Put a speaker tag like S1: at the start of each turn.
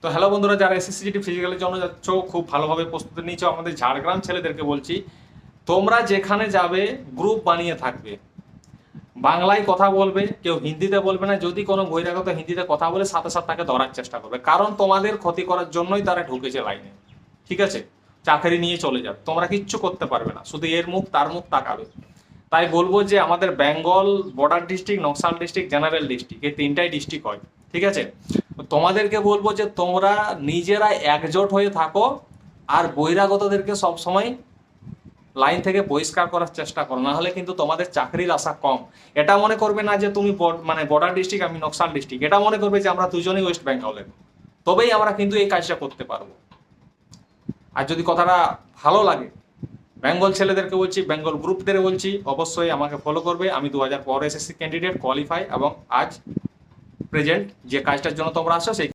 S1: তো হ্যালো বন্ধুরা, যারা এসএসসিজিটি ফিজিক্যালের জন্য যাচ্ছ, খুব ভালোভাবে প্রস্তুতি নিচ্ছ, আমাদের ঝাড়গ্রাম ছেলেদেরকে বলছি, তোমরা যেখানে যাবে গ্রুপ বানিয়ে থাকবে, বাংলায় কথা বলবে, কেউ হিন্দিতে বলবে না। যদি কোনো বহিরাগত হিন্দিতে কথা বলে, সাথে সাথে তাকে ধরার চেষ্টা করবে, কারণ তোমাদের ক্ষতি করার জন্যই তারা ঢুকেছে লাইনে। ঠিক আছে, চাকরি নিয়ে চলে যাবে, তোমরা কিচ্ছু করতে পারবে না, শুধু এর মুখ তার মুখ তাকাবে। তাই বলবো যে আমাদের Bengal border district, Naxal district, general district, এই তিনটাই ডিস্ট্রিক্ট হয়। ঠিক আছে, তোমাদেরকে বলবো যে তোমরা নিজেরা একজোট হয়ে থাকো, আর বহিরাগতদেরকে সবসময় লাইন থেকে বহিষ্কার করার চেষ্টা করো, না হলে কিন্তু তোমাদের চাকরির আশা কম। এটা মনে করবে না যে তুমি মানে বর্ডার ডিস্ট্রিক্ট, আমি নকশাল ডিস্ট্রিক্ট, এটা মনে করবে যে আমরা দুজনেই ওয়েস্ট বেঙ্গলের, তবেই আমরা কিন্তু এই কাজটা করতে পারবো। আর যদি কথাটা ভালো লাগে, বেঙ্গল ছেলেদেরকে বলছি, বেঙ্গল গ্রুপদের বলছি, অবশ্যই আমাকে ফলো করবে। আমি 2000 পর এসএসসি ক্যান্ডিডেট, কোয়ালিফাই, এবং আজ প্রেজেন্ট যে কাজটার জন্য তোমরা আসো সেই